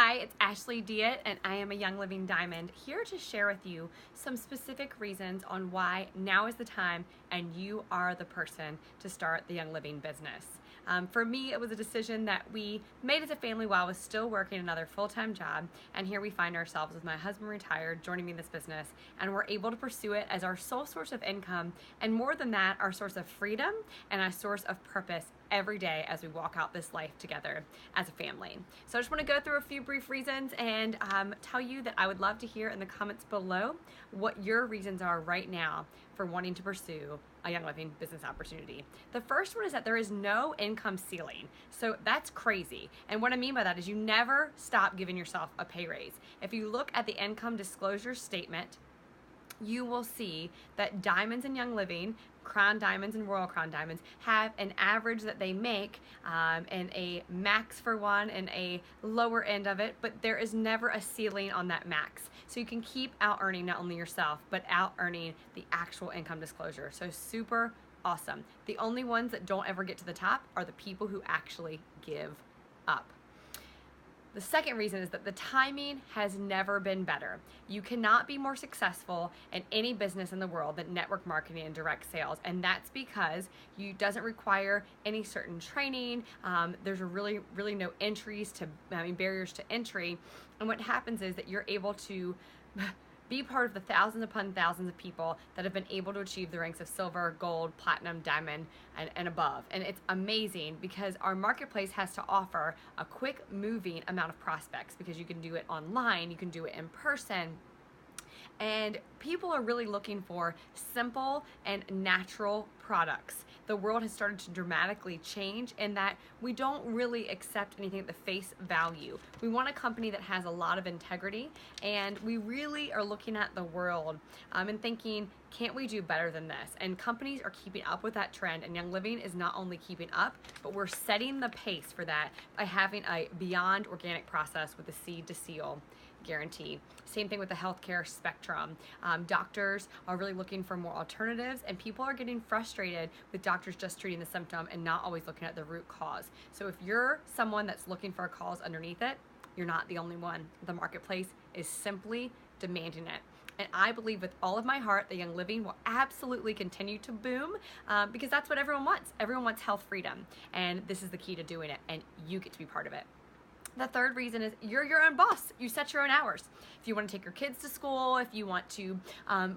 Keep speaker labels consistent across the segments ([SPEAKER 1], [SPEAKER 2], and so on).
[SPEAKER 1] Hi, it's Ashley Diet, and I am a Young Living Diamond, here to share with you some specific reasons on why now is the time and you are the person to start the Young Living business. For me, it was a decision that we made as a family while I was still working another full-time job, and here we find ourselves with my husband retired, joining me in this business, and we're able to pursue it as our sole source of income, and more than that, our source of freedom and our source of purpose every day as we walk out this life together as a family. So I just want to go through a few brief reasons and tell you that I would love to hear in the comments below what your reasons are right now for wanting to pursue a Young Living business opportunity. The first one is that there is no income ceiling. So that's crazy. And what I mean by that is you never stop giving yourself a pay raise. If you look at the income disclosure statement, you will see that Diamonds and Young Living, Crown Diamonds and Royal Crown Diamonds, have an average that they make and a max for one and a lower end of it, but there is never a ceiling on that max. So you can keep out earning not only yourself, but out earning the actual income disclosure. So super awesome. The only ones that don't ever get to the top are the people who actually give up. The second reason is that the timing has never been better. You cannot be more successful in any business in the world than network marketing and direct sales, and that's because you doesn't require any certain training. There's really no barriers to entry, and what happens is that you're able to be part of the thousands upon thousands of people that have been able to achieve the ranks of silver, gold, platinum, diamond, and above. And it's amazing because our marketplace has to offer a quick moving amount of prospects because you can do it online, you can do it in person. And people are really looking for simple and natural products. The world has started to dramatically change in that we don't really accept anything at the face value. We want a company that has a lot of integrity, and we really are looking at the world and thinking, can't we do better than this? And companies are keeping up with that trend, and Young Living is not only keeping up, but we're setting the pace for that by having a beyond organic process with a seed to seal guarantee. Same thing with the healthcare spectrum. Doctors are really looking for more alternatives, and people are getting frustrated with doctors just treating the symptom and not always looking at the root cause. So if you're someone that's looking for a cause underneath it, you're not the only one. The marketplace is simply demanding it. And I believe with all of my heart that Young Living will absolutely continue to boom because that's what everyone wants. Everyone wants health freedom, and this is the key to doing it, and you get to be part of it. The third reason is you're your own boss. You set your own hours. If you want to take your kids to school, if you want to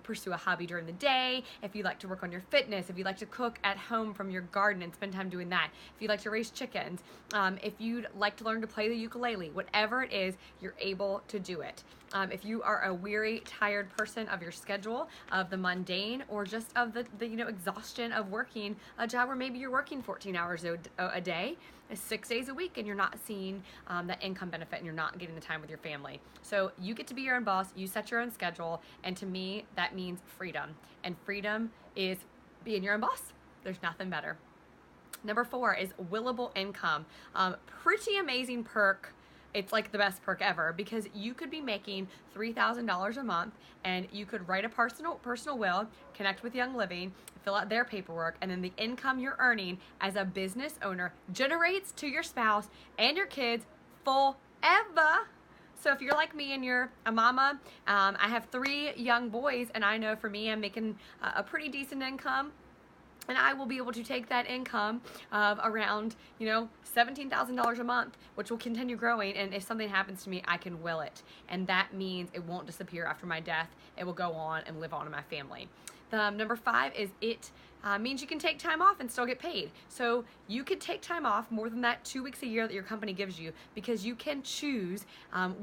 [SPEAKER 1] pursue a hobby during the day, if you like to work on your fitness, if you like to cook at home from your garden and spend time doing that, if you like to raise chickens, if you'd like to learn to play the ukulele, whatever it is, you're able to do it. If you are a weary, tired person of your schedule, of the mundane, or just of the exhaustion of working a job where maybe you're working 14 hours a day, 6 days a week, and you're not seeing that income benefit and you're not getting the time with your family. So you get to be your own boss, you set your own schedule, and to me, that means freedom. And freedom is being your own boss. There's nothing better. Number 4 is willable income. Pretty amazing perk. It's like the best perk ever because you could be making $3,000 a month and you could write a personal will, connect with Young Living, fill out their paperwork, and then the income you're earning as a business owner generates to your spouse and your kids forever. So if you're like me and you're a mama, I have 3 young boys, and I know for me, I'm making a pretty decent income. And I will be able to take that income of around, $17,000 a month, which will continue growing. And if something happens to me, I can will it. And that means it won't disappear after my death. It will go on and live on in my family. Number 5 is it means you can take time off and still get paid. So you could take time off more than that 2 weeks a year that your company gives you because you can choose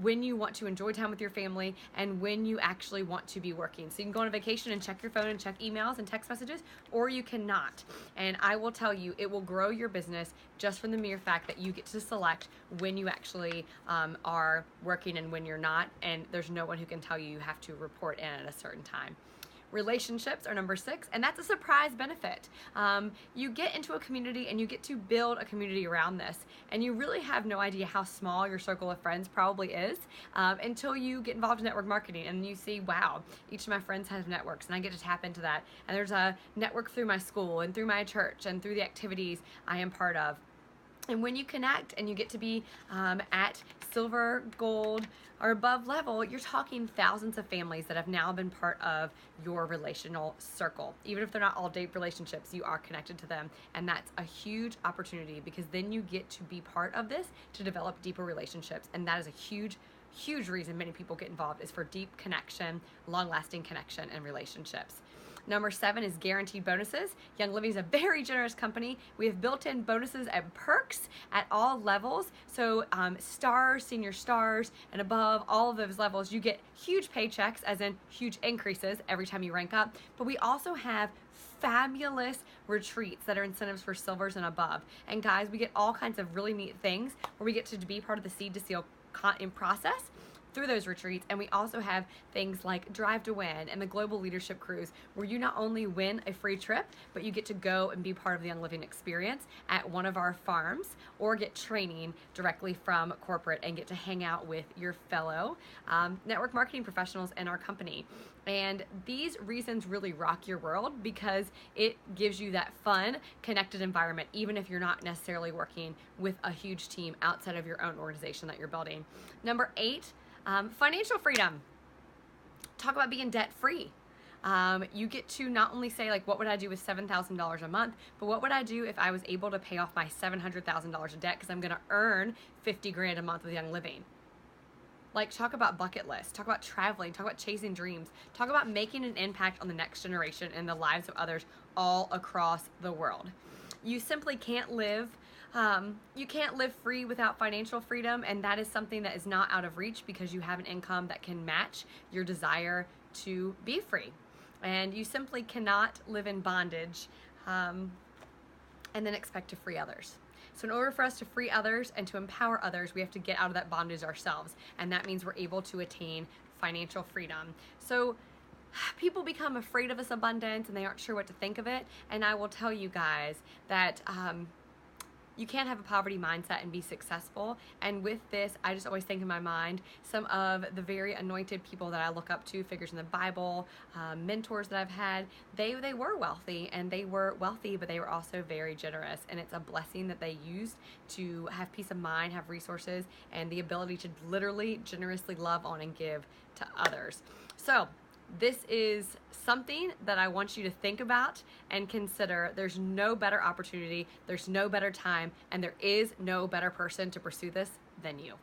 [SPEAKER 1] when you want to enjoy time with your family and when you actually want to be working. So you can go on a vacation and check your phone and check emails and text messages, or you cannot. And I will tell you, it will grow your business just from the mere fact that you get to select when you actually are working and when you're not, and there's no one who can tell you you have to report in at a certain time. Relationships are number 6, and that's a surprise benefit. You get into a community and you get to build a community around this, and you really have no idea how small your circle of friends probably is until you get involved in network marketing and you see, wow, each of my friends has networks and I get to tap into that, and there's a network through my school and through my church and through the activities I am part of. And when you connect and you get to be at silver, gold, or above level, you're talking thousands of families that have now been part of your relational circle. Even if they're not all date relationships, you are connected to them. And that's a huge opportunity, because then you get to be part of this to develop deeper relationships. And that is a huge reason many people get involved, is for deep connection, long-lasting connection, and relationships. Number 7 is guaranteed bonuses. Young Living is a very generous company. We have built-in bonuses and perks at all levels. So stars, senior stars, and above all of those levels, you get huge paychecks, as in huge increases every time you rank up. But we also have fabulous retreats that are incentives for silvers and above. And guys, we get all kinds of really neat things where we get to be part of the Seed to Seal in process through those retreats. And we also have things like Drive to Win and the Global Leadership Cruise, where you not only win a free trip, but you get to go and be part of the Young Living experience at one of our farms, or get training directly from corporate and get to hang out with your fellow network marketing professionals in our company. And these reasons really rock your world, because it gives you that fun, connected environment, even if you're not necessarily working with a huge team outside of your own organization that you're building. Number 8, financial freedom. Talk about being debt free. You get to not only say, like, what would I do with $7,000 a month, but what would I do if I was able to pay off my $700,000 of debt, because I'm going to earn $50,000 a month with Young Living. Like, talk about bucket lists, talk about traveling, talk about chasing dreams, talk about making an impact on the next generation and the lives of others all across the world. You simply can't live free without financial freedom, and that is something that is not out of reach, because you have an income that can match your desire to be free. And you simply cannot live in bondage and then expect to free others. So in order for us to free others and to empower others, we have to get out of that bondage ourselves. And that means we're able to attain financial freedom. So people become afraid of this abundance and they aren't sure what to think of it. And I will tell you guys that you can't have a poverty mindset and be successful. And with this, I just always think in my mind, some of the very anointed people that I look up to, figures in the Bible, mentors that I've had, they were wealthy, and they were wealthy, but they were also very generous. And it's a blessing that they used to have peace of mind, have resources, and the ability to literally generously love on and give to others. So this is something that I want you to think about and consider. There's no better opportunity, there's no better time, and there is no better person to pursue this than you.